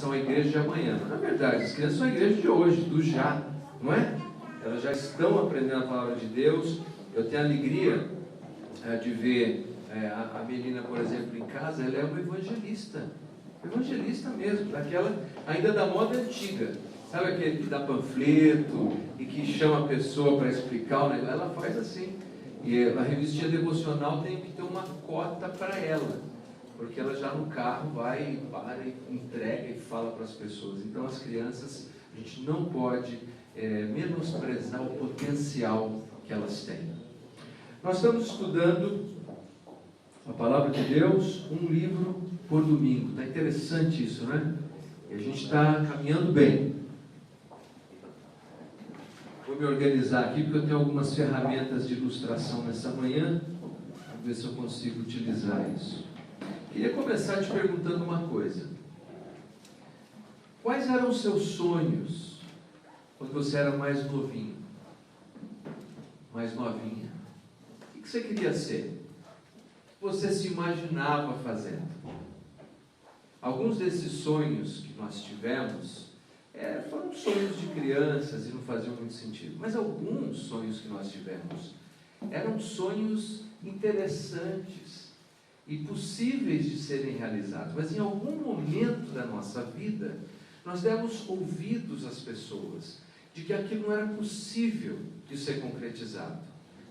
são a igreja de amanhã. Na verdade, as crianças são a igreja de hoje, do já, não é? Elas já estão aprendendo a palavra de Deus. Eu tenho a alegria de ver a Melina, por exemplo, em casa. Ela é uma evangelista mesmo, daquela ainda da moda antiga, sabe, aquele que dá panfleto e que chama a pessoa para explicar o negócio. Ela faz assim, e a revistinha devocional tem que ter uma cota para ela, porque ela já no carro vai e para e entrega e fala para as pessoas. Então as crianças, a gente não pode menosprezar o potencial que elas têm. Nós estamos estudando a palavra de Deus, um livro por domingo. Está interessante isso, né? E a gente está caminhando bem. Vou me organizar aqui, porque eu tenho algumas ferramentas de ilustração nessa manhã. Vamos ver se eu consigo utilizar isso. Queria começar te perguntando uma coisa. Quais eram os seus sonhos quando você era mais novinho? Mais novinha? O que você queria ser? O que você se imaginava fazendo? Alguns desses sonhos que nós tivemos foram sonhos de crianças e não faziam muito sentido. Mas alguns sonhos que nós tivemos eram sonhos interessantes e possíveis de serem realizados. Mas em algum momento da nossa vida, nós demos ouvidos às pessoas de que aquilo não era possível de ser concretizado.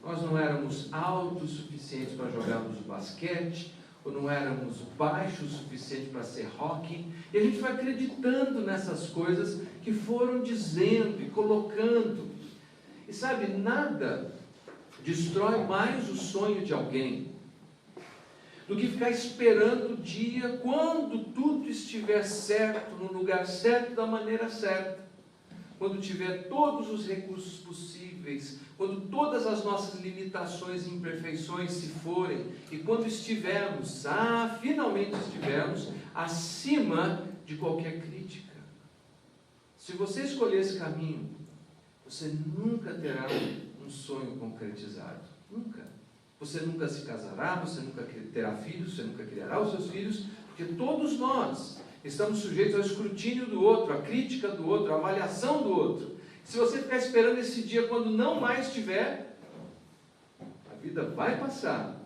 Nós não éramos altos o suficiente para jogarmos basquete, ou não éramos baixos o suficiente para ser rock, e a gente vai acreditando nessas coisas que foram dizendo e colocando. E sabe, nada destrói mais o sonho de alguém do que ficar esperando o dia quando tudo estiver certo, no lugar certo, da maneira certa. Quando tiver todos os recursos possíveis, quando todas as nossas limitações e imperfeições se forem, e quando estivermos, finalmente estivermos, acima de qualquer crítica. Se você escolher esse caminho, você nunca terá um sonho concretizado. Nunca. Você nunca se casará, você nunca terá filhos, você nunca criará os seus filhos, porque todos nós estamos sujeitos ao escrutínio do outro, à crítica do outro, à avaliação do outro. Se você ficar esperando esse dia quando não mais tiver, a vida vai passar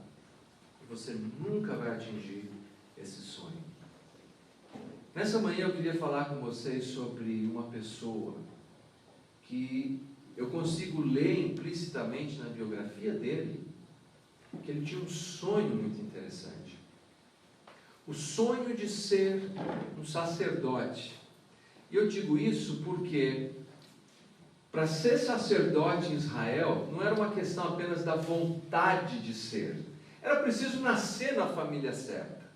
e você nunca vai atingir esse sonho. Nessa manhã eu queria falar com vocês sobre uma pessoa que eu consigo ler implicitamente na biografia dele que ele tinha um sonho muito interessante. O sonho de ser um sacerdote. E eu digo isso porque, para ser sacerdote em Israel, não era uma questão apenas da vontade de ser. Era preciso nascer na família certa.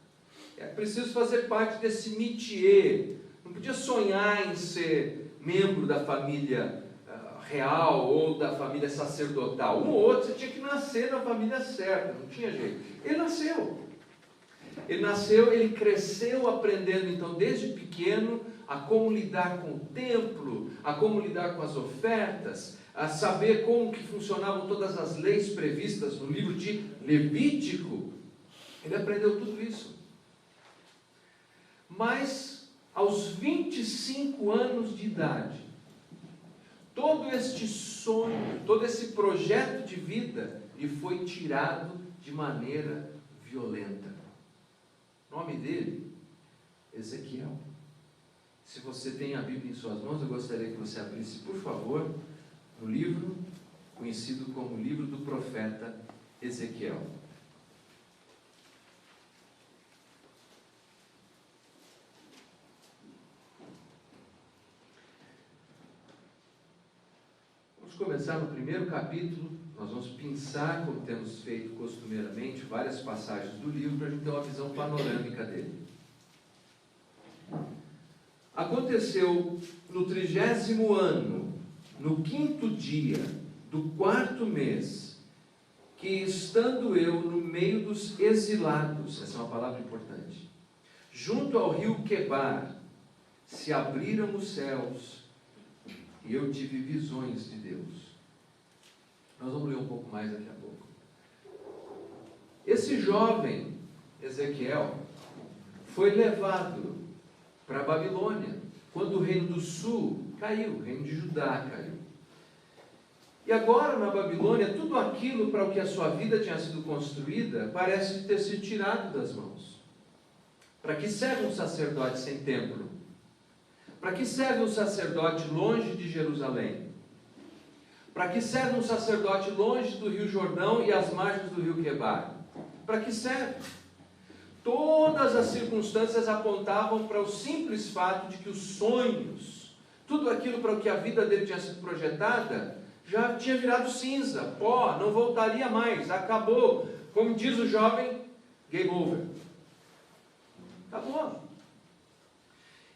Era preciso fazer parte desse métier. Não podia sonhar em ser membro da família real ou da família sacerdotal. Um ou outro, você tinha que nascer na família certa. Não tinha jeito. Ele nasceu. Ele cresceu aprendendo, então, desde pequeno, a como lidar com o templo, a como lidar com as ofertas, a saber como que funcionavam todas as leis previstas no livro de Levítico. Ele aprendeu tudo isso. Mas, aos 25 anos de idade, todo este sonho, todo esse projeto de vida lhe foi tirado de maneira violenta. O nome dele, Ezequiel. Se você tem a Bíblia em suas mãos, eu gostaria que você abrisse, por favor, no livro conhecido como o livro do profeta Ezequiel. Vamos começar no primeiro capítulo. Nós vamos pensar, como temos feito costumeiramente, várias passagens do livro para a gente ter uma visão panorâmica dele. Aconteceu no 30º ano, no 5º dia do 4º mês, que estando eu no meio dos exilados, essa é uma palavra importante, junto ao rio Quebar, se abriram os céus e eu tive visões de Deus. Nós vamos ler um pouco mais daqui a pouco. Esse jovem, Ezequiel, foi levado para a Babilônia, quando o reino do sul caiu, o reino de Judá caiu. E agora na Babilônia, tudo aquilo para o que a sua vida tinha sido construída, parece ter sido tirado das mãos. Para que serve um sacerdote sem templo? Para que serve um sacerdote longe de Jerusalém? Para que serve um sacerdote longe do Rio Jordão e às margens do Rio Quebar? Para que serve? Todas as circunstâncias apontavam para o simples fato de que os sonhos, tudo aquilo para o que a vida dele tinha sido projetada, já tinha virado cinza, pó, não voltaria mais, acabou. Como diz o jovem, game over. Acabou.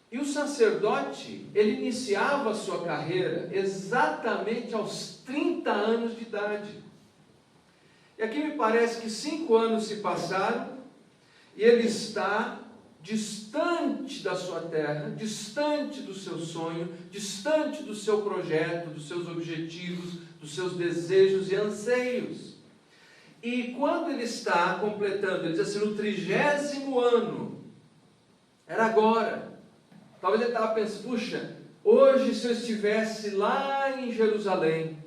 E o sacerdote, ele iniciava a sua carreira exatamente aos 30 anos de idade. E aqui me parece que 5 anos se passaram, e ele está distante da sua terra, distante do seu sonho, distante do seu projeto, dos seus objetivos, dos seus desejos e anseios. E quando ele está completando, ele diz assim, no 30º ano, era agora. Talvez ele estava pensando, puxa, hoje se eu estivesse lá em Jerusalém,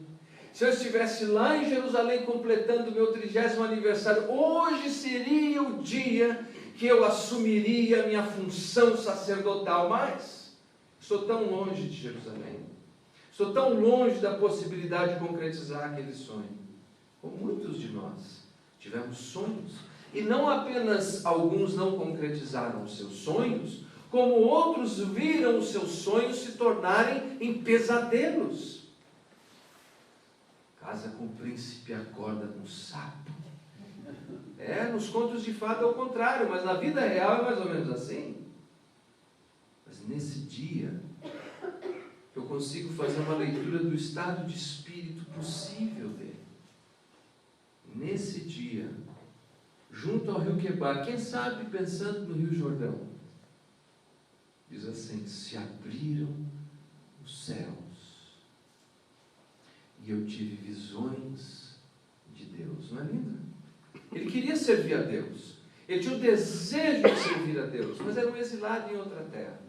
se eu estivesse lá em Jerusalém completando o meu 30º aniversário, hoje seria o dia que eu assumiria a minha função sacerdotal, mas estou tão longe de Jerusalém, estou tão longe da possibilidade de concretizar aquele sonho. Como muitos de nós tivemos sonhos, e não apenas alguns não concretizaram os seus sonhos, como outros viram os seus sonhos se tornarem em pesadelos. Casa com o príncipe, acorda com o sapo. Nos contos de fada é o contrário, mas na vida real é mais ou menos assim. Mas nesse dia, eu consigo fazer uma leitura do estado de espírito possível dele. Nesse dia, junto ao rio Quebar, quem sabe pensando no Rio Jordão, diz assim, se abriram os céus, e eu tive visões de Deus. Não é lindo? Ele queria servir a Deus, ele tinha o desejo de servir a Deus, mas era um exilado em outra terra.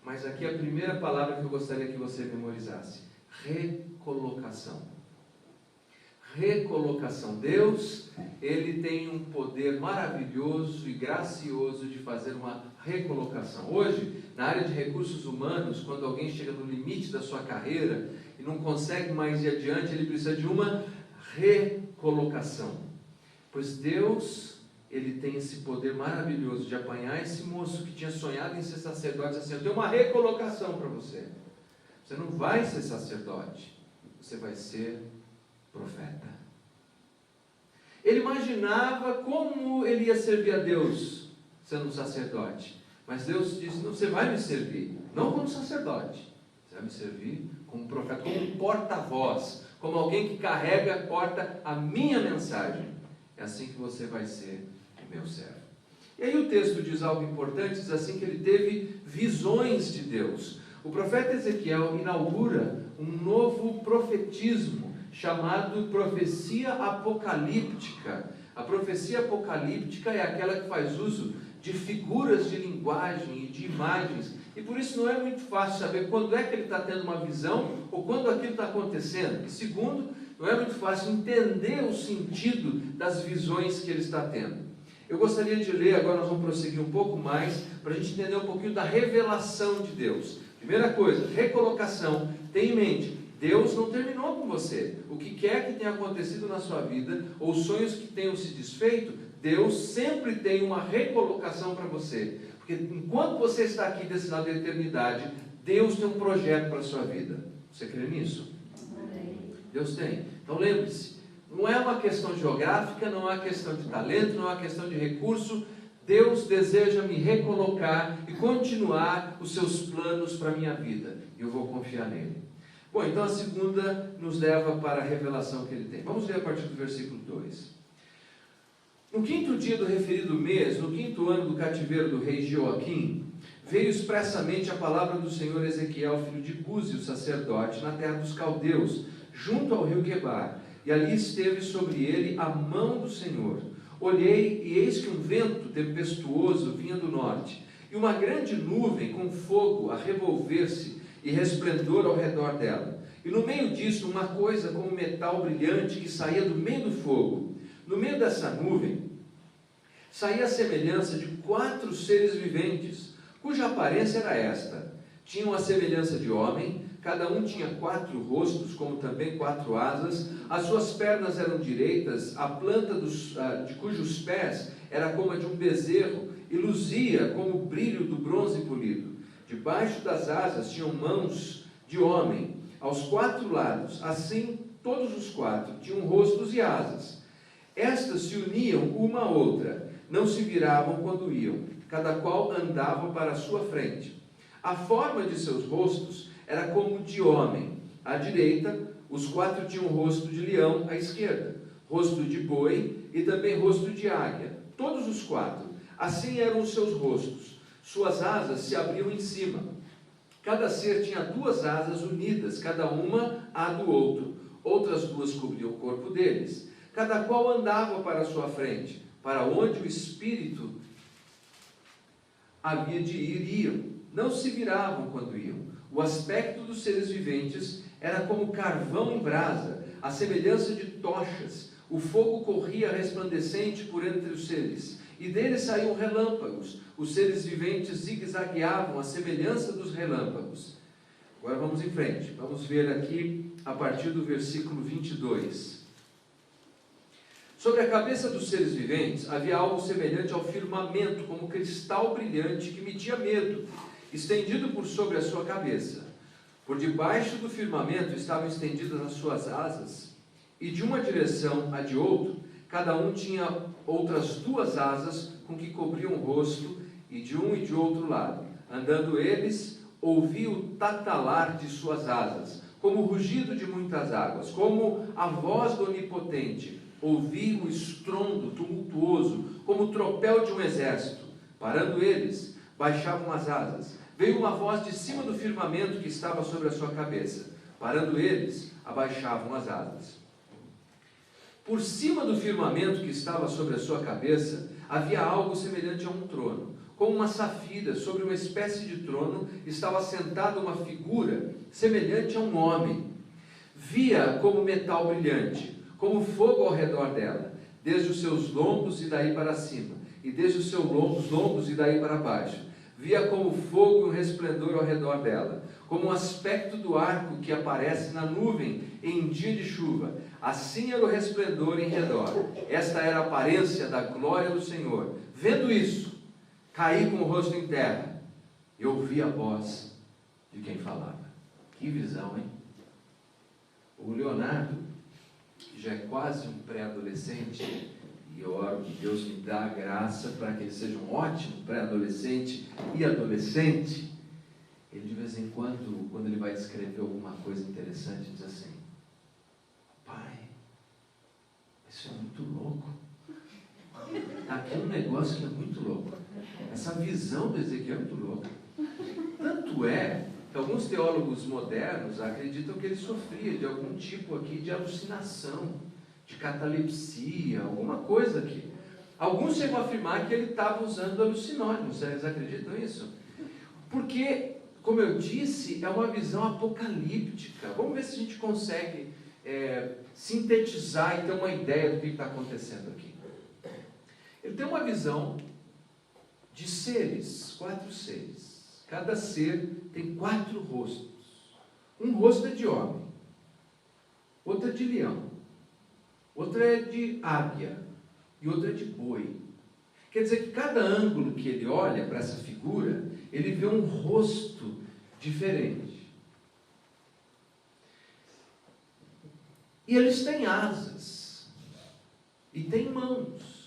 Mas aqui a primeira palavra que eu gostaria que você memorizasse, recolocação. Recolocação. Deus, ele tem um poder maravilhoso e gracioso de fazer uma recolocação. Hoje, na área de recursos humanos, quando alguém chega no limite da sua carreira e não consegue mais ir adiante, ele precisa de uma recolocação. Pois Deus, ele tem esse poder maravilhoso de apanhar esse moço que tinha sonhado em ser sacerdote, assim, eu tenho uma recolocação para você. Você não vai ser sacerdote, você vai ser profeta. Ele imaginava como ele ia servir a Deus sendo um sacerdote, mas Deus disse, não, você vai me servir, não como sacerdote, você vai me servir como profeta, como um porta-voz, como alguém que carrega, porta a minha mensagem. É assim que você vai ser o meu servo. E aí o texto diz algo importante, diz assim que ele teve visões de Deus. O profeta Ezequiel inaugura um novo profetismo, chamado profecia apocalíptica. A profecia apocalíptica é aquela que faz uso de figuras de linguagem e de imagens, e por isso não é muito fácil saber quando é que ele está tendo uma visão, ou quando aquilo está acontecendo. E segundo, não é muito fácil entender o sentido das visões que ele está tendo. Eu gostaria de ler, agora nós vamos prosseguir um pouco mais, para a gente entender um pouquinho da revelação de Deus. Primeira coisa, recolocação. Tenha em mente, Deus não terminou com você. O que quer que tenha acontecido na sua vida, ou sonhos que tenham se desfeito, Deus sempre tem uma recolocação para você. Porque enquanto você está aqui desse lado da eternidade, Deus tem um projeto para a sua vida. Você crê nisso? Amém. Deus tem. Então lembre-se, não é uma questão geográfica, não é uma questão de talento, não é uma questão de recurso. Deus deseja me recolocar e continuar os seus planos para a minha vida. E eu vou confiar nele. Bom, então a segunda nos leva para a revelação que ele tem. Vamos ler a partir do versículo 2. No 5º dia do referido mês, no 5º ano do cativeiro do rei Joaquim, veio expressamente a palavra do Senhor Ezequiel, filho de Buzi, o sacerdote, na terra dos caldeus, junto ao rio Quebar, e ali esteve sobre ele a mão do Senhor. Olhei, e eis que um vento tempestuoso vinha do norte, e uma grande nuvem com fogo a revolver-se e resplendor ao redor dela. E no meio disso, uma coisa como metal brilhante que saía do meio do fogo. No meio dessa nuvem, saía a semelhança de 4 seres viventes, cuja aparência era esta. Tinham a semelhança de homem, cada um tinha 4 rostos, como também 4 asas, as suas pernas eram direitas, a planta de cujos pés era como a de um bezerro, e luzia como o brilho do bronze polido. Debaixo das asas tinham mãos de homem, aos 4 lados, assim todos os 4 tinham rostos e asas. Estas se uniam uma à outra, não se viravam quando iam, cada qual andava para a sua frente. A forma de seus rostos era como de homem. À direita, os 4 tinham rosto de leão, à esquerda, rosto de boi e também rosto de águia. Todos os 4. Assim eram os seus rostos. Suas asas se abriam em cima. Cada ser tinha 2 asas unidas, cada uma à do outro. Outras 2 cobriam o corpo deles. Cada qual andava para a sua frente, para onde o espírito havia de ir, iam. Não se viravam quando iam. O aspecto dos seres viventes era como carvão em brasa, a semelhança de tochas. O fogo corria resplandecente por entre os seres, e deles saíam relâmpagos. Os seres viventes zigue-zagueavam à semelhança dos relâmpagos. Agora vamos em frente. Vamos ver aqui a partir do versículo 22. Sobre a cabeça dos seres viventes havia algo semelhante ao firmamento, como cristal brilhante que metia medo, estendido por sobre a sua cabeça. Por debaixo do firmamento estavam estendidas as suas asas, e de uma direção a de outra, cada um tinha outras 2 asas com que cobriam o rosto, e de um e de outro lado. Andando eles, ouvi o tatalar de suas asas, como o rugido de muitas águas, como a voz do Onipotente. Ouvi o estrondo tumultuoso, como o tropel de um exército. Parando eles, baixavam as asas. Veio uma voz de cima do firmamento que estava sobre a sua cabeça. Parando eles, abaixavam as asas. Por cima do firmamento que estava sobre a sua cabeça, havia algo semelhante a um trono. Como uma safira, sobre uma espécie de trono, estava sentada uma figura semelhante a um homem. Via como metal brilhante, como fogo ao redor dela, desde os seus lombos e daí para cima, e desde os seus lombos e daí para baixo. Via como fogo e um resplendor ao redor dela, como o aspecto do arco que aparece na nuvem em dia de chuva. Assim era o resplendor em redor. Esta era a aparência da glória do Senhor. Vendo isso, caí com o rosto em terra e ouvi a voz de quem falava. Que visão, hein? O Leonardo, que já é quase um pré-adolescente, e eu oro que Deus me dá a graça para que ele seja um ótimo pré-adolescente e adolescente. Ele de vez em quando ele vai descrever alguma coisa interessante, diz assim: pai, isso é muito louco. Aqui é um negócio que é muito louco. Essa visão do Ezequiel é muito louca. Tanto é que alguns teólogos modernos acreditam que ele sofria de algum tipo aqui de alucinação, de catalepsia, alguma coisa aqui. Alguns chegam a afirmar que ele estava usando alucinógenos. Vocês acreditam nisso? Porque, como eu disse, é uma visão apocalíptica. Vamos ver se a gente consegue sintetizar e ter uma ideia do que está acontecendo aqui. Ele tem uma visão de seres, 4 seres. Cada ser tem 4 rostos. Um rosto é de homem, outro é de leão, outro é de águia e outro é de boi. Quer dizer que cada ângulo que ele olha para essa figura, ele vê um rosto diferente. E eles têm asas, e têm mãos,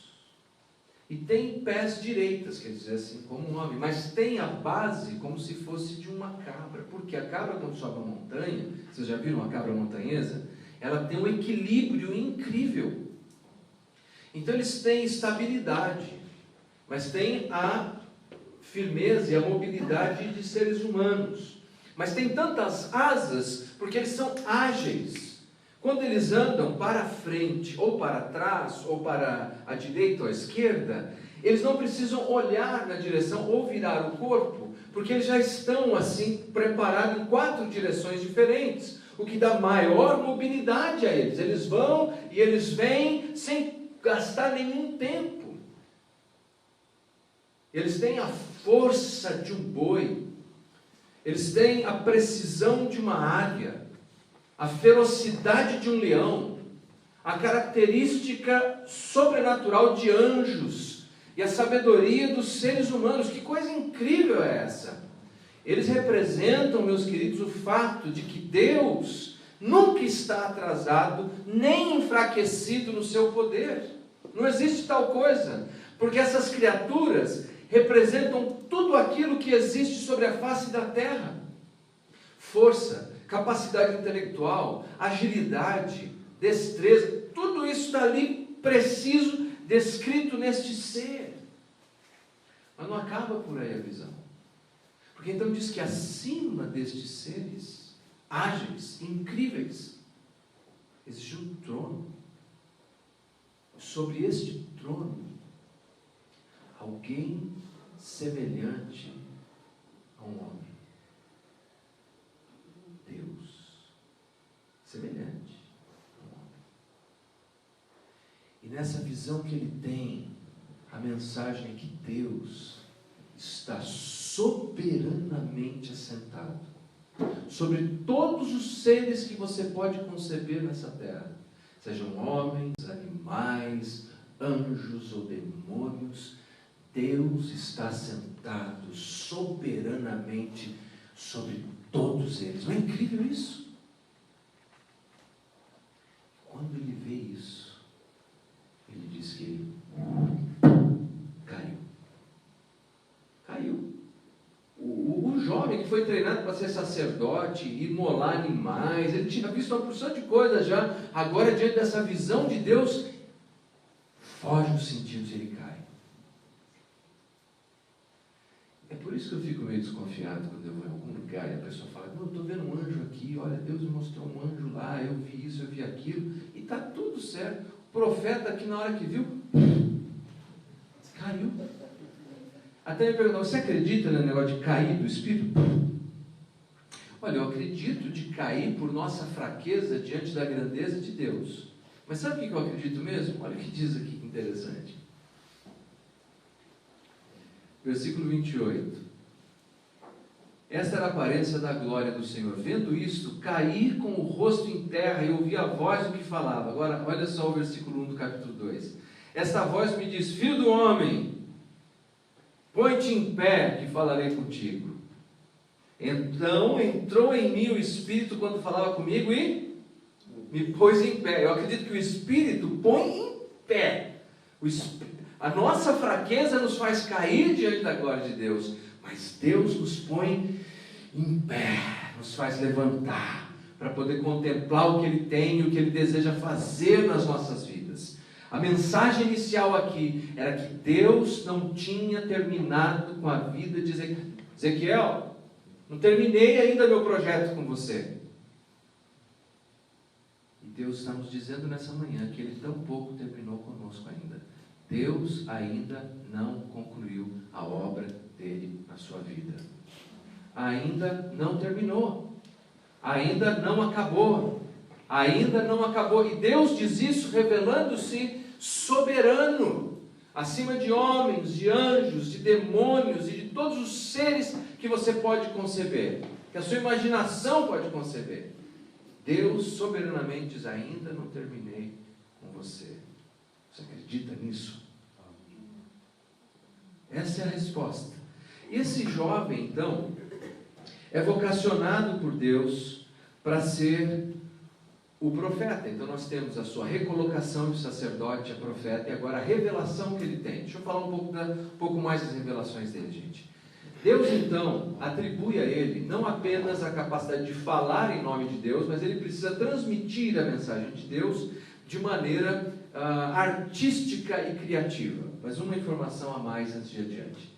e tem pés direitas, quer dizer assim, como um homem, mas tem a base como se fosse de uma cabra, porque a cabra, quando sobe a montanha, vocês já viram a cabra montanhesa? Ela tem um equilíbrio incrível. Então eles têm estabilidade, mas têm a firmeza e a mobilidade de seres humanos. Mas tem tantas asas, porque eles são ágeis. Quando eles andam para frente, ou para trás, ou para a direita ou a esquerda, eles não precisam olhar na direção ou virar o corpo, porque eles já estão assim preparados em 4 direções diferentes, o que dá maior mobilidade a eles. Eles vão e eles vêm sem gastar nenhum tempo. Eles têm a força de um boi, eles têm a precisão de uma águia, a ferocidade de um leão, a característica sobrenatural de anjos e a sabedoria dos seres humanos. Que coisa incrível é essa? Eles representam, meus queridos, o fato de que Deus nunca está atrasado, nem enfraquecido no seu poder. Não existe tal coisa, porque essas criaturas representam tudo aquilo que existe sobre a face da terra: força, capacidade intelectual, agilidade, destreza, tudo isso está ali preciso, descrito neste ser. Mas não acaba por aí a visão, porque então diz que acima destes seres ágeis, incríveis, existe um trono. Sobre este trono, alguém semelhante a um homem. Deus semelhante a um homem. E nessa visão que ele tem, a mensagem é que Deus está soberanamente assentado sobre todos os seres que você pode conceber nessa terra, sejam homens, animais, anjos ou demônios. Deus está sentado soberanamente sobre todos eles. Não é incrível isso? Quando ele vê isso, ele diz que ele caiu. O jovem que foi treinado para ser sacerdote, imolar animais, ele tinha visto uma porção de coisas já. Agora, diante dessa visão de Deus, foge dos sentidos e ele cai. É por isso que eu fico meio desconfiado quando eu vou em algum lugar e a pessoa fala: não, eu estou vendo um anjo aqui, olha, Deus me mostrou um anjo lá, eu vi isso, eu vi aquilo, e está tudo certo. O profeta aqui, na hora que viu, caiu. Até me perguntou: você acredita no negócio de cair do Espírito? Olha, eu acredito de cair por nossa fraqueza diante da grandeza de Deus. Mas sabe o que eu acredito mesmo? Olha o que diz aqui, que interessante. Versículo 28. Esta era a aparência da glória do Senhor. Vendo isto, caí com o rosto em terra e ouvi a voz do que falava. Agora, olha só o versículo 1 do capítulo 2. Esta voz me diz: filho do homem, põe-te em pé, que falarei contigo. Então entrou em mim o Espírito quando falava comigo e me pôs em pé. Eu acredito que o Espírito põe em pé. A nossa fraqueza nos faz cair diante da glória de Deus, mas Deus nos põe em pé, nos faz levantar, para poder contemplar o que Ele tem e o que Ele deseja fazer nas nossas vidas. A mensagem inicial aqui era que Deus não tinha terminado com a vida de Ezequiel. Ezequiel, não terminei ainda meu projeto com você. E Deus está nos dizendo nessa manhã que Ele tampouco terminou conosco ainda. Deus ainda não concluiu a obra dele na sua vida. Ainda não terminou. Ainda não acabou. Ainda não acabou. E Deus diz isso revelando-se soberano, acima de homens, de anjos, de demônios e de todos os seres que você pode conceber, que a sua imaginação pode conceber. Deus soberanamente diz: ainda não terminei com você. Você acredita nisso? Essa é a resposta. E esse jovem, então, é vocacionado por Deus para ser o profeta. Então nós temos a sua recolocação de sacerdote a profeta e agora a revelação que ele tem. Deixa eu falar um pouco mais das revelações dele, gente. Deus então atribui a ele não apenas a capacidade de falar em nome de Deus, mas ele precisa transmitir a mensagem de Deus de maneira artística e criativa. Mas uma informação a mais antes de adiante.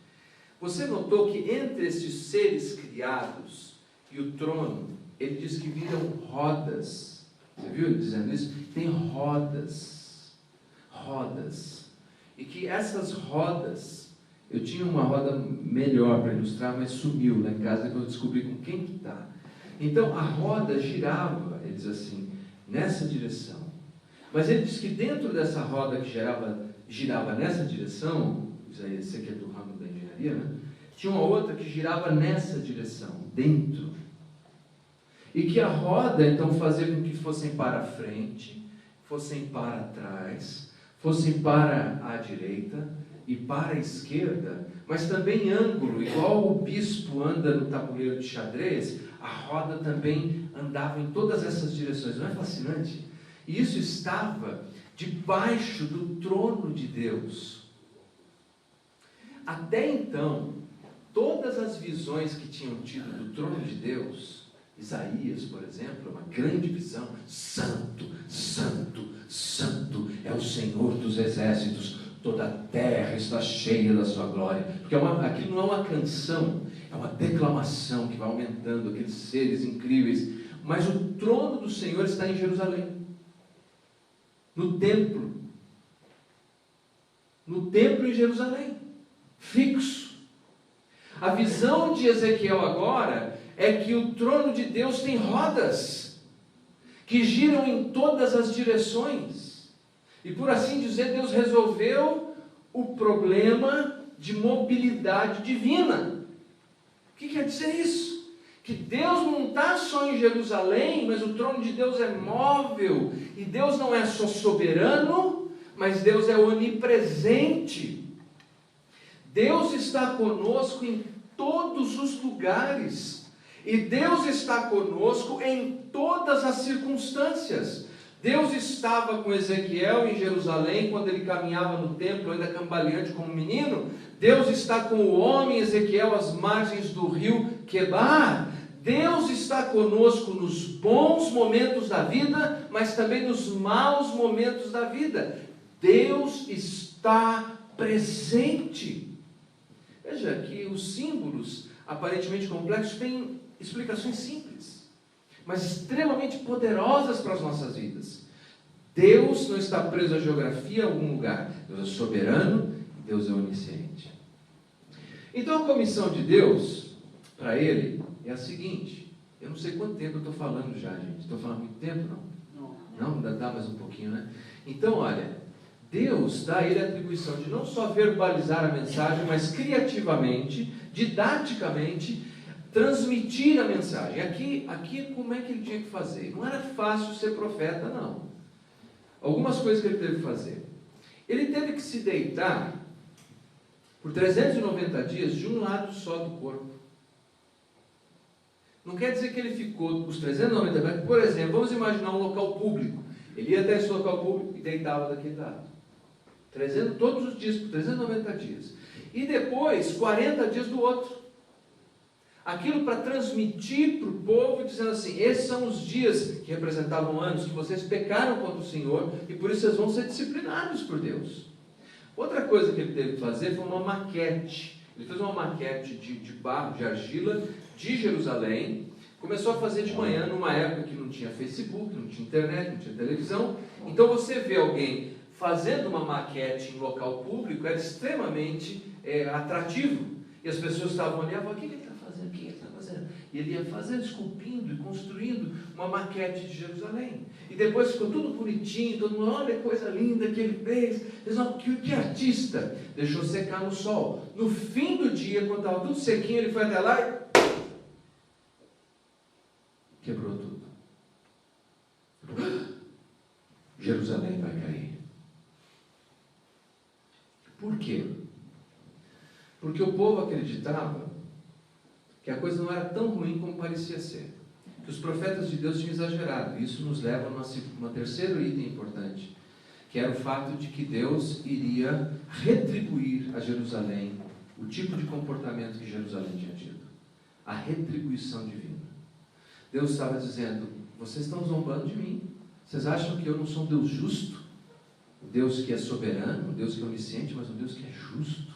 Você notou que entre esses seres criados e o trono, ele diz que viram rodas. Você viu ele dizendo isso? Tem rodas. Rodas. e que essas rodas, eu tinha uma roda melhor para ilustrar, mas sumiu lá em casa, que eu descobri com quem que está. Então a roda girava, ele diz assim, nessa direção. Mas ele diz que dentro dessa roda que girava nessa direção, esse aqui é do ramo da engenharia, né? Tinha uma outra que girava nessa direção, dentro. E que a roda então fazia com que fossem para a frente, fossem para trás, fossem para a direita e para a esquerda, mas também ângulo, igual o bispo anda no tabuleiro de xadrez, a roda também andava em todas essas direções. Não é fascinante? E isso estava debaixo do trono de Deus. Até então, todas as visões que tinham tido do trono de Deus, Isaías, por exemplo, uma grande visão, santo, santo, santo é o Senhor dos exércitos, toda a terra está cheia da sua glória, porque aquilo não é uma canção, é uma declamação que vai aumentando, aqueles seres incríveis, mas o trono do Senhor está em Jerusalém, no templo em Jerusalém, fixo. A visão de Ezequiel agora é que o trono de Deus tem rodas, que giram em todas as direções, e por assim dizer, Deus resolveu o problema de mobilidade divina. O que quer dizer isso? Que Deus não está só em Jerusalém, mas o trono de Deus é móvel, e Deus não é só soberano, mas Deus é onipresente. Deus está conosco em todos os lugares, e Deus está conosco em todas as circunstâncias. Deus estava com Ezequiel em Jerusalém, quando ele caminhava no templo, ainda cambaleante como menino. Deus está com o homem Ezequiel às margens do rio Quebar. Deus está conosco nos bons momentos da vida, mas também nos maus momentos da vida. Deus está presente. Veja que os símbolos aparentemente complexos têm explicações simples, mas extremamente poderosas para as nossas vidas. Deus não está preso à geografia em algum lugar. Deus é soberano e Deus é onisciente. Então a comissão de Deus para ele é a seguinte. Eu não sei quanto tempo eu estou falando já, gente. Estou falando muito tempo, não? Não, ainda dá mais um pouquinho, né? Então, olha, Deus dá a ele a atribuição de não só verbalizar a mensagem, mas criativamente, didaticamente, transmitir a mensagem. Aqui como é que ele tinha que fazer? Não era fácil ser profeta, não. Algumas coisas que ele teve que fazer. Ele teve que se deitar por 390 dias de um lado só do corpo. Não quer dizer que ele ficou os 390 dias, por exemplo, vamos imaginar um local público. Ele ia até esse local público e deitava daquele lado. Todos os dias, por 390 dias. E depois, 40 dias do outro. Aquilo para transmitir para o povo, dizendo assim, esses são os dias que representavam anos, que vocês pecaram contra o Senhor, e por isso vocês vão ser disciplinados por Deus. Outra coisa que ele teve que fazer foi uma maquete. Ele fez uma maquete de barro, de argila, de Jerusalém. Começou a fazer de manhã, numa época que não tinha Facebook, não tinha internet, não tinha televisão. Então você vê alguém fazendo uma maquete em local público, era extremamente atrativo. E as pessoas estavam ali, o que ele está fazendo? O que ele está fazendo? E ele ia fazendo, esculpindo e construindo uma maquete de Jerusalém. E depois ficou tudo bonitinho, todo mundo, olha que coisa linda que ele fez. Que artista! Deixou secar no sol. No fim do dia, quando estava tudo sequinho, ele foi até lá e quebrou tudo. Jerusalém vai cair. Por quê? Porque o povo acreditava que a coisa não era tão ruim como parecia ser. Que os profetas de Deus tinham exagerado. Isso nos leva a um terceiro item importante, que era o fato de que Deus iria retribuir a Jerusalém o tipo de comportamento que Jerusalém tinha tido. A retribuição divina. Deus estava dizendo, vocês estão zombando de mim. Vocês acham que eu não sou um Deus justo? Um Deus que é soberano, um Deus que é onisciente, mas um Deus que é justo.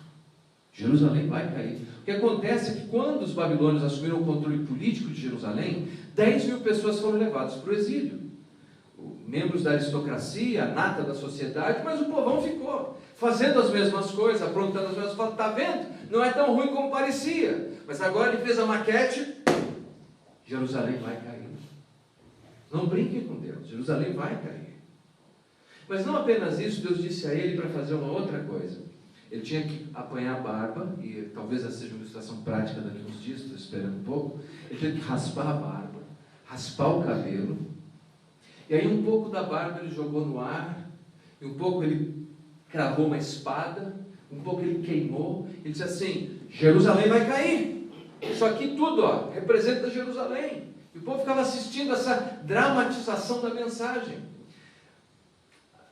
Jerusalém vai cair. O que acontece é que quando os babilônios assumiram o controle político de Jerusalém, 10.000 pessoas foram levadas para o exílio. membros da aristocracia, a nata da sociedade, mas o povão ficou fazendo as mesmas coisas, aprontando as mesmas coisas. Está vendo? Não é tão ruim como parecia. Mas agora ele fez a maquete, Jerusalém vai cair. Não brinquem com Deus, Jerusalém vai cair. Mas não apenas isso, Deus disse a ele para fazer uma outra coisa. Ele tinha que apanhar a barba, e talvez essa seja uma ilustração prática daqui a uns dias, estou esperando um pouco. Ele tinha que raspar a barba, raspar o cabelo, e aí um pouco da barba ele jogou no ar, e um pouco ele cravou uma espada, um pouco ele queimou, ele disse assim, Jerusalém vai cair. Isso aqui tudo, representa Jerusalém. E o povo ficava assistindo essa dramatização da mensagem.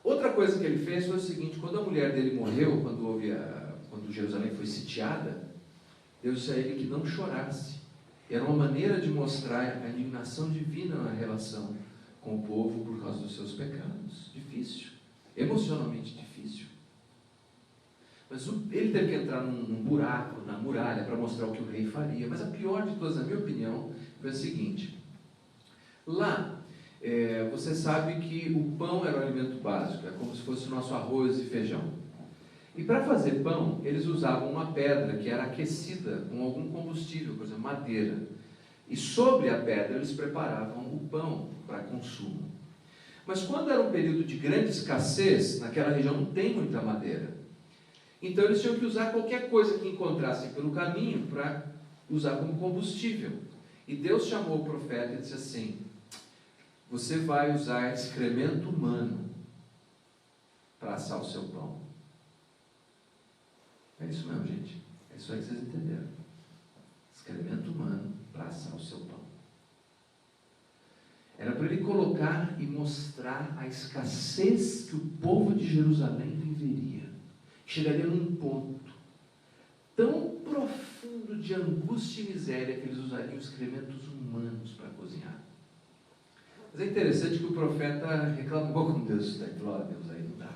Outra coisa que ele fez foi o seguinte, quando a mulher dele morreu, quando Jerusalém foi sitiada, Deus disse a ele que não chorasse. Era uma maneira de mostrar a indignação divina na relação com o povo por causa dos seus pecados. Difícil, emocionalmente difícil. Mas ele teve que entrar num buraco, na muralha, para mostrar o que o rei faria. Mas a pior de todas, na minha opinião, foi a seguinte. Lá, você sabe que o pão era o alimento básico, é como se fosse o nosso arroz e feijão. E para fazer pão, eles usavam uma pedra que era aquecida com algum combustível, por exemplo, madeira. E sobre a pedra eles preparavam o pão para consumo. Mas quando era um período de grande escassez, naquela região não tem muita madeira. Então eles tinham que usar qualquer coisa que encontrassem pelo caminho para usar como combustível. E Deus chamou o profeta e disse assim, você vai usar excremento humano para assar o seu pão. É isso mesmo, gente. É isso aí que vocês entenderam. Excremento humano para assar o seu pão. Era para ele colocar e mostrar a escassez que o povo de Jerusalém viveria. Chegaria num ponto tão profundo de angústia e miséria que eles usariam excrementos humanos para cozinhar. Mas é interessante que o profeta reclamou com Deus. Falou, Deus, aí não dá.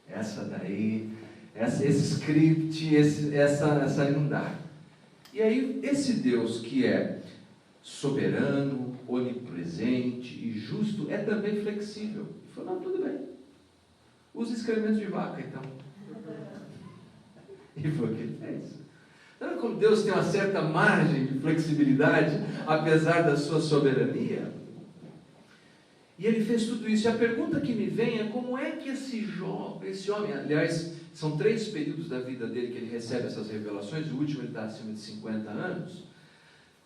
Essa daí, esse script, essa aí não dá. E aí, esse Deus que é soberano, onipresente e justo, é também flexível. Ele falou, não, tudo bem. Use excrementos de vaca, então. E foi o que ele fez. Então, como Deus tem uma certa margem de flexibilidade, apesar da sua soberania, e ele fez tudo isso. E a pergunta que me vem é como é que esse homem, aliás, são 3 períodos da vida dele que ele recebe essas revelações, o último ele está acima de 50 anos,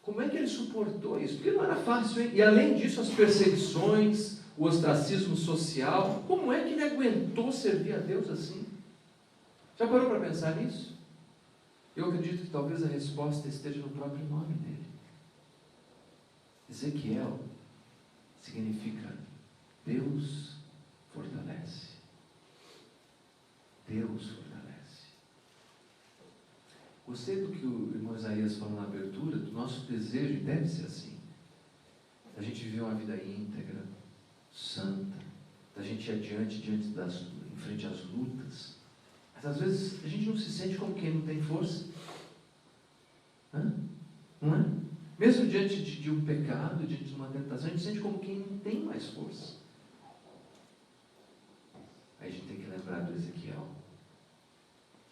como é que ele suportou isso? Porque não era fácil, hein? E além disso, as perseguições, o ostracismo social, como é que ele aguentou servir a Deus assim? Já parou para pensar nisso? Eu acredito que talvez a resposta esteja no próprio nome dele. Ezequiel significa Deus fortalece. Deus fortalece. Gostei do que o irmão Isaías falou na abertura, do nosso desejo, e deve ser assim, da gente viver uma vida íntegra, santa, da gente ir adiante, em frente às lutas. Mas às vezes a gente não se sente como quem não tem força. Não é? Mesmo diante de um pecado, diante de uma tentação, a gente sente como quem não tem mais força. Aí a gente tem que lembrar do Ezequiel.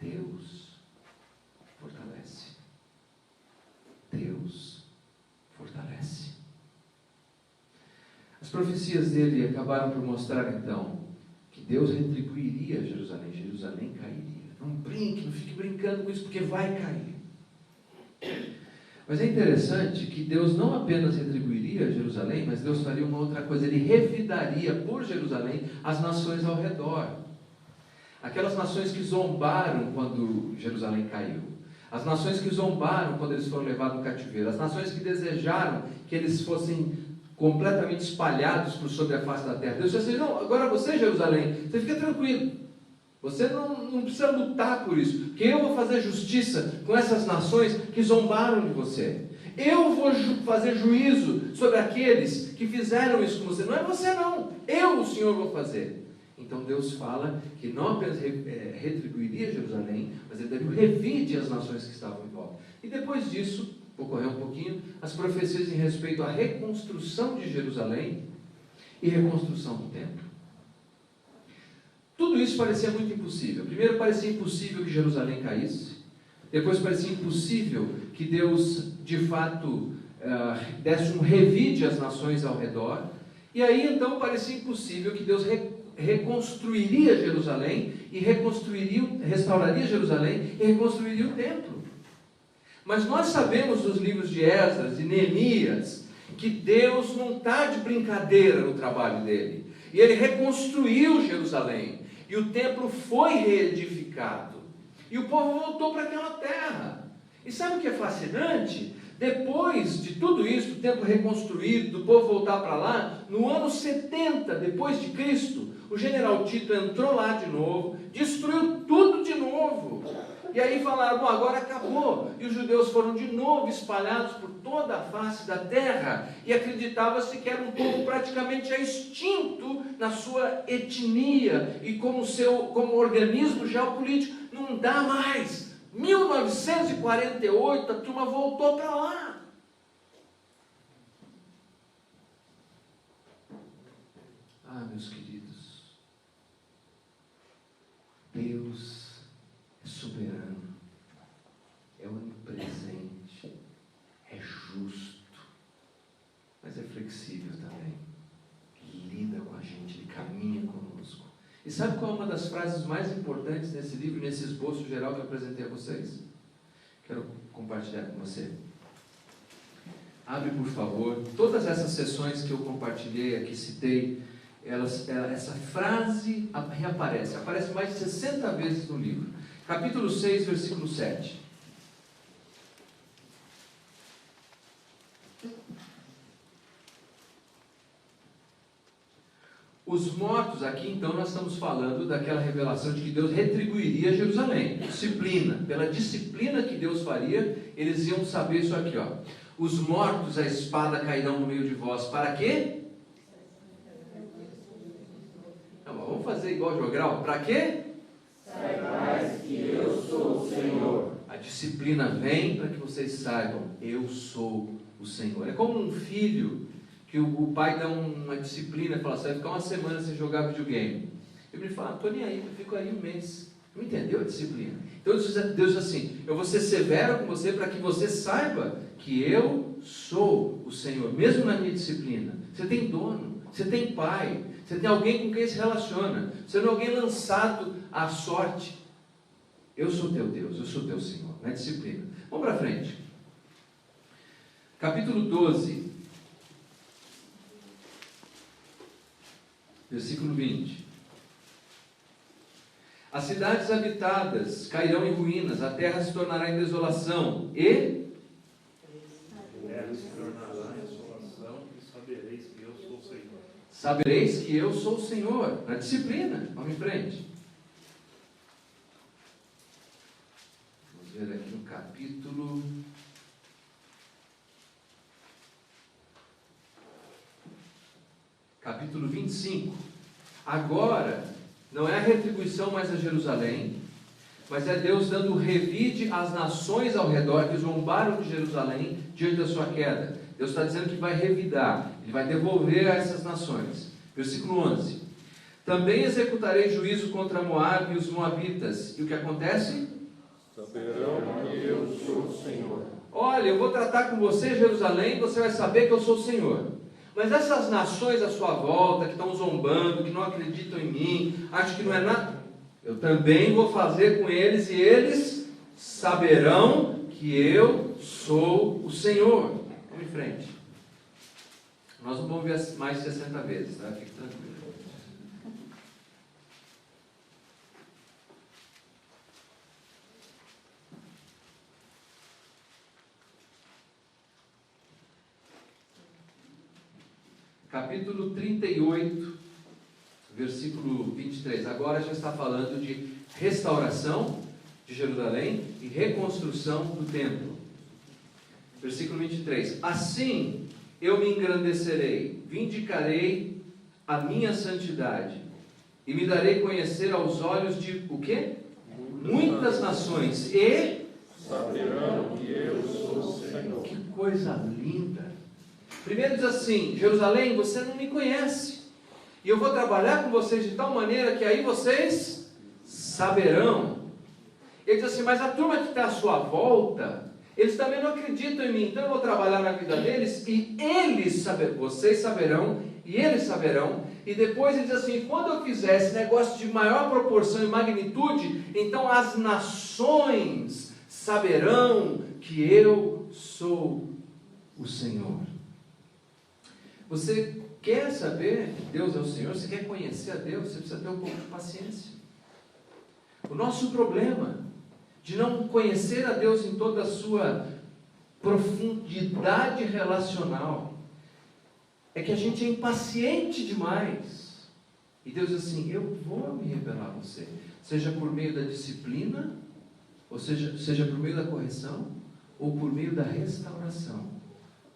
Deus fortalece. Deus fortalece. As profecias dele acabaram por mostrar então que Deus retribuiria Jerusalém. Jerusalém cairia. Não brinque, não fique brincando com isso, porque vai cair. Mas é interessante que Deus não apenas retribuiria Jerusalém, mas Deus faria uma outra coisa. Ele revidaria por Jerusalém as nações ao redor. Aquelas nações que zombaram quando Jerusalém caiu. As nações que zombaram quando eles foram levados no cativeiro. As nações que desejaram que eles fossem completamente espalhados por sobre a face da terra. Deus disse assim, não, agora você, Jerusalém, você fica tranquilo. Você não precisa lutar por isso, porque eu vou fazer justiça com essas nações que zombaram de você. Eu vou fazer juízo sobre aqueles que fizeram isso com você. Não é você não, eu, o Senhor, vou fazer. Então Deus fala que não apenas retribuiria Jerusalém, mas ele daria o revide às nações que estavam em volta. E depois disso, vou correr um pouquinho, as profecias em respeito à reconstrução de Jerusalém e reconstrução do templo. Tudo isso parecia muito impossível. Primeiro parecia impossível que Jerusalém caísse. Depois parecia impossível que Deus, de fato, desse um revide às nações ao redor. E aí, então, parecia impossível que Deus reconstruiria Jerusalém e restauraria Jerusalém e reconstruiria o templo. Mas nós sabemos dos livros de Esdras e Neemias que Deus não está de brincadeira no trabalho dele. E ele reconstruiu Jerusalém. E o templo foi reedificado. E o povo voltou para aquela terra. E sabe o que é fascinante? Depois de tudo isso, o templo reconstruído, do povo voltar para lá, no ano 70 depois de Cristo, o general Tito entrou lá de novo, destruiu tudo de novo. E aí falaram, bom, agora acabou. E os judeus foram de novo espalhados por toda a face da terra. E acreditava-se que era um povo praticamente já extinto na sua etnia e como organismo geopolítico. Não dá mais. 1948, a turma voltou para lá. Ah, meus queridos, Deus é soberano, é onipresente, é justo, mas é flexível também. Ele lida com a gente, ele caminha conosco. E sabe qual é uma das frases mais importantes nesse livro, nesse esboço geral que eu apresentei a vocês? Quero compartilhar com você. Abre, por favor, todas essas sessões que eu compartilhei aqui, citei, essa frase reaparece, aparece mais de 60 vezes no livro. Capítulo 6, versículo 7. Os mortos, aqui então nós estamos falando daquela revelação de que Deus retribuiria Jerusalém, disciplina, pela disciplina que Deus faria, eles iam saber isso aqui, ó. Os mortos, a espada cairão no meio de vós, para quê? Não, vamos fazer igual jogral, para quê? Saibais que eu sou o Senhor. A disciplina vem para que vocês saibam, eu sou o Senhor. É como um filho que o pai dá uma disciplina e fala, você vai ficar uma semana sem jogar videogame. Ele me fala, estou nem aí, eu fico aí um mês. Não entendeu a disciplina? Então Deus diz assim, eu vou ser severo com você para que você saiba que eu sou o Senhor, mesmo na minha disciplina. Você tem dono, você tem pai, você tem alguém com quem se relaciona, você não é alguém lançado à sorte. Eu sou teu Deus, eu sou teu Senhor, na disciplina. Vamos para frente. Capítulo 12. Versículo 20. As cidades habitadas cairão em ruínas, a terra se tornará em desolação, e se tornará em desolação, e sabereis que eu sou o Senhor. Sabereis que eu sou o Senhor, na disciplina. Vamos em frente. Vamos ver aqui no capítulo 25. Agora, não é a retribuição mais a Jerusalém, mas é Deus dando revide às nações ao redor que zombaram de Jerusalém diante da sua queda. Deus está dizendo que vai revidar, Ele vai devolver a essas nações. Versículo 11. Também executarei juízo contra Moabe e os moabitas. E o que acontece? Saberão que eu sou o Senhor. Olha, eu vou tratar com você, Jerusalém, e você vai saber que eu sou o Senhor. Mas essas nações à sua volta, que estão zombando, que não acreditam em mim, acham que não é nada, eu também vou fazer com eles, e eles saberão que eu sou o Senhor. Vamos em frente. Nós não vamos ver mais de 60 vezes, tá? Fique tranquilo. Capítulo 38, versículo 23. Agora já está falando de restauração de Jerusalém e reconstrução do templo. Versículo 23. Assim eu me engrandecerei, vindicarei a minha santidade e me darei conhecer aos olhos de o quê? Muitas nações, e saberão que eu sou o Senhor. Que coisa linda! Primeiro diz assim, Jerusalém, você não me conhece, E eu vou trabalhar com vocês de tal maneira que aí vocês saberão. Ele diz assim, mas a turma que está à sua volta, eles também não acreditam em mim, então eu vou trabalhar na vida deles e eles saberão, vocês saberão e eles saberão. E depois ele diz assim, quando eu fizer esse negócio de maior proporção e magnitude, então as nações saberão que eu sou o Senhor. Você quer saber que Deus é o Senhor? Você quer conhecer a Deus? Você precisa ter um pouco de paciência. O nosso problema de não conhecer a Deus em toda a sua profundidade relacional é que a gente é impaciente demais. E Deus diz assim, eu vou me revelar a você, seja por meio da disciplina, ou seja por meio da correção, ou por meio da restauração.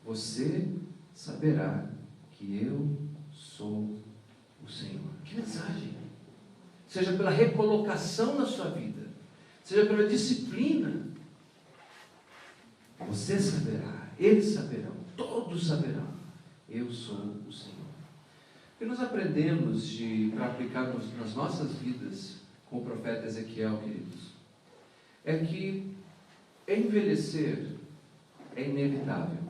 Você saberá que eu sou o Senhor. Que mensagem! Seja pela recolocação na sua vida, seja pela disciplina, você saberá, eles saberão, todos saberão, eu sou o Senhor. O que nós aprendemos para aplicar nas nossas vidas com o profeta Ezequiel, queridos, é que envelhecer é inevitável.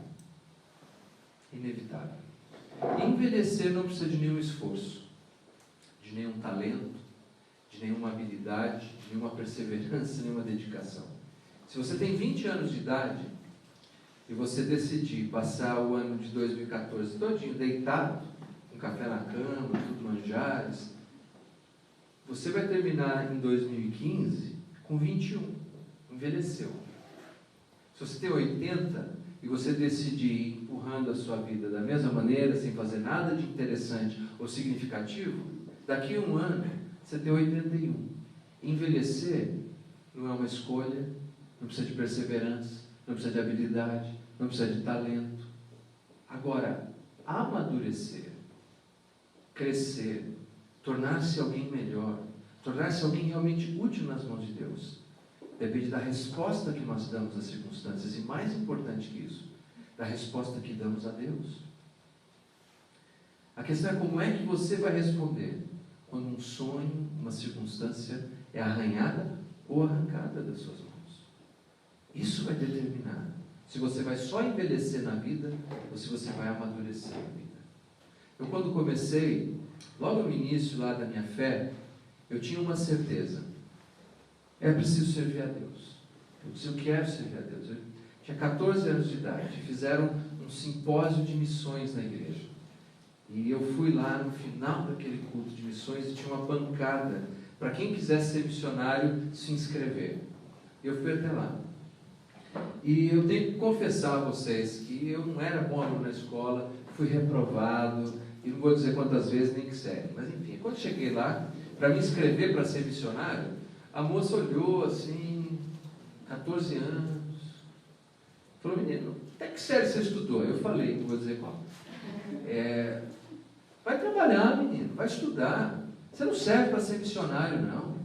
Inevitável. E envelhecer não precisa de nenhum esforço, de nenhum talento, de nenhuma habilidade, de nenhuma perseverança, nenhuma dedicação. Se você tem 20 anos de idade e você decidir passar o ano de 2014 todinho deitado, com café na cama, tudo manjares, você vai terminar em 2015 com 21, envelheceu. Se você tem 80 e você decidir ir empurrando a sua vida da mesma maneira, sem fazer nada de interessante ou significativo, daqui a um ano você tem 81. Envelhecer não é uma escolha, não precisa de perseverança, não precisa de habilidade, não precisa de talento. Agora, amadurecer, crescer, tornar-se alguém melhor, tornar-se alguém realmente útil nas mãos de Deus, depende da resposta que nós damos às circunstâncias e, mais importante que isso, da resposta que damos a Deus. A questão é como é que você vai responder quando um sonho, uma circunstância é arranhada ou arrancada das suas mãos. Isso vai determinar se você vai só envelhecer na vida ou se você vai amadurecer na vida. Eu, quando comecei, logo no início lá da minha fé, eu tinha uma certeza: é preciso servir a Deus. Eu disse, eu quero servir a Deus. Eu tinha 14 anos de idade, fizeram um simpósio de missões na igreja. E eu fui lá no final daquele culto de missões e tinha uma bancada para quem quisesse ser missionário se inscrever. Eu fui até lá. E eu tenho que confessar a vocês que eu não era bom aluno na escola, fui reprovado, e não vou dizer quantas vezes nem que sério. Mas enfim, quando cheguei lá, para me inscrever para ser missionário, a moça olhou assim, 14 anos, falou, menino, até que série você estudou? Eu falei, não vou dizer qual. Vai trabalhar, menino, vai estudar. Você não serve para ser missionário, não.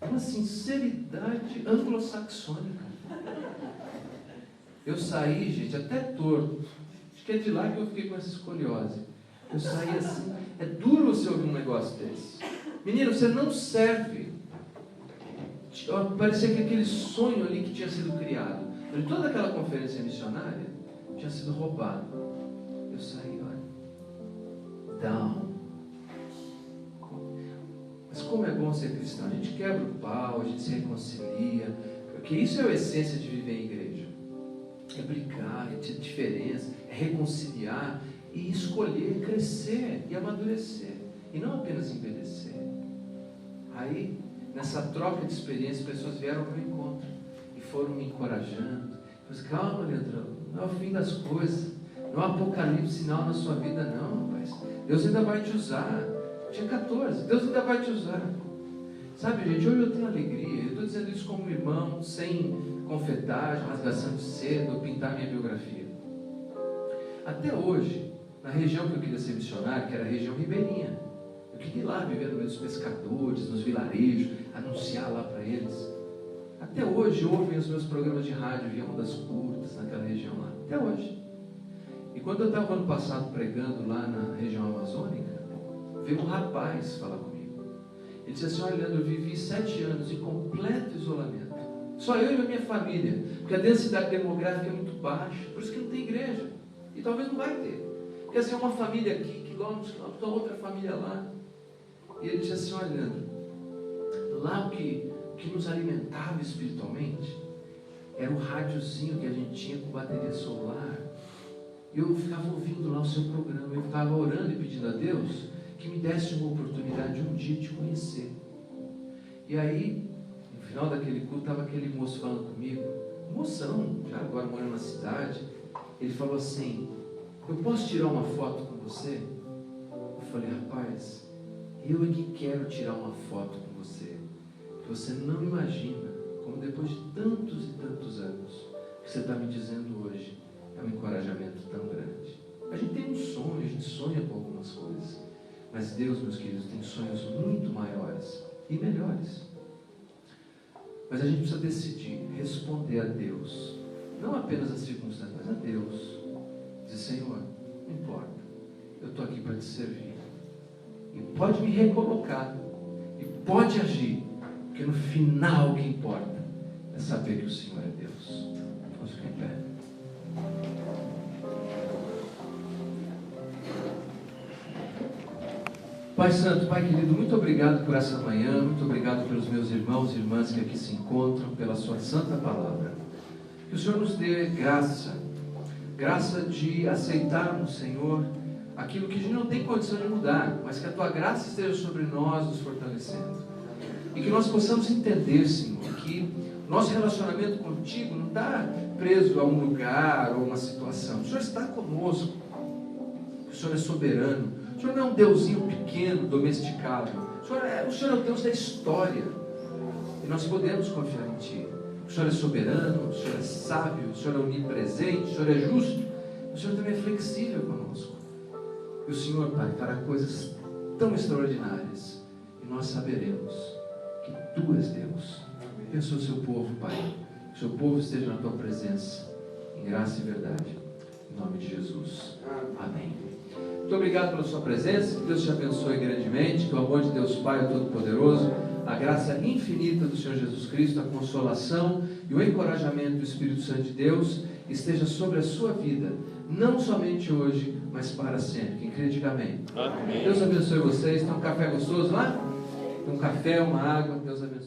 Uma sinceridade anglo-saxônica. Eu saí, gente, até torto. Acho que é de lá que eu fiquei com essa escoliose. Eu saí assim. É duro você ouvir um negócio desse. Menino, você não serve. Parecia que aquele sonho ali que tinha sido criado, de toda aquela conferência missionária, tinha sido roubado. Eu saí, olha, down. Mas como é bom ser cristão, a gente quebra o pau, a gente se reconcilia, porque isso é a essência de viver em igreja. É brigar, é ter diferença, é reconciliar e escolher crescer e amadurecer, e não apenas envelhecer. Aí, nessa troca de experiência, pessoas vieram ao meu encontro e foram me encorajando. Eu disse, calma, Leandrão, não é o fim das coisas, não é um apocalipse sinal na sua vida, não, rapaz. Deus ainda vai te usar. Tinha 14, Deus ainda vai te usar. Sabe, gente, hoje eu tenho alegria. Eu estou dizendo isso como irmão, sem confetagem, rasgação de seda ou pintar minha biografia. Até hoje, na região que eu queria ser missionário, que era a região ribeirinha, eu queria ir lá viver no meio dos pescadores, nos vilarejos, anunciar lá para eles. Até hoje ouvem os meus programas de rádio via ondas curtas naquela região lá. Até hoje. E quando eu estava ano passado pregando lá na região amazônica, veio um rapaz falar comigo. Ele disse assim: olha, Leandro, eu vivi 7 anos em completo isolamento. Só eu e a minha família, porque a densidade demográfica é muito baixa, por isso que não tem igreja. E talvez não vai ter. Porque assim, é uma família aqui, quilômetros, a outra família lá. E ele disse assim: olha, Leandro, lá o que nos alimentava espiritualmente era o rádiozinho que a gente tinha com bateria solar. E eu ficava ouvindo lá o seu programa, eu ficava orando e pedindo a Deus que me desse uma oportunidade de um dia te conhecer. E aí, no final daquele culto, estava aquele moço falando comigo, moção, já agora morando na cidade. Ele falou assim: eu posso tirar uma foto com você? Eu falei: rapaz, eu é que quero tirar uma foto com você, que você não imagina como depois de tantos e tantos anos, o que você está me dizendo hoje é um encorajamento tão grande. A gente tem um sonho, a gente sonha com algumas coisas, mas Deus, meus queridos, tem sonhos muito maiores e melhores. Mas a gente precisa decidir responder a Deus, não apenas às circunstâncias, mas a Deus. Dizer: Senhor, não importa, eu estou aqui para te servir, e pode me recolocar, e pode agir, porque no final o que importa é saber que o Senhor é Deus. Vamos ficar em pé. Pai Santo, Pai querido, muito obrigado por essa manhã, muito obrigado pelos meus irmãos e irmãs que aqui se encontram, pela sua santa palavra. Que o Senhor nos dê graça de aceitarmos, Senhor, aquilo que a gente não tem condição de mudar, mas que a tua graça esteja sobre nós, nos fortalecendo. E que nós possamos entender, Senhor, que nosso relacionamento contigo não está preso a um lugar ou uma situação. O Senhor está conosco. O Senhor é soberano. O Senhor não é um deusinho pequeno, domesticado. O Senhor é o Deus da história. E nós podemos confiar em Ti. O Senhor é soberano, o Senhor é sábio, o Senhor é onipresente, o Senhor é justo. O Senhor também é flexível conosco. E o Senhor, Pai, fará coisas tão extraordinárias. E nós saberemos que Tu és Deus. Abençoa o Seu povo, Pai. Que o Seu povo esteja na Tua presença, em graça e verdade. Em nome de Jesus. Amém. Muito obrigado pela sua presença. Que Deus te abençoe grandemente. Que o amor de Deus Pai Todo-Poderoso, a graça infinita do Senhor Jesus Cristo, a consolação e o encorajamento do Espírito Santo de Deus esteja sobre a sua vida, não somente hoje, mas para sempre. Quem crê, diga amém. Amém. Deus abençoe vocês. Tem um café gostoso lá? Tem um café, uma água. Deus abençoe.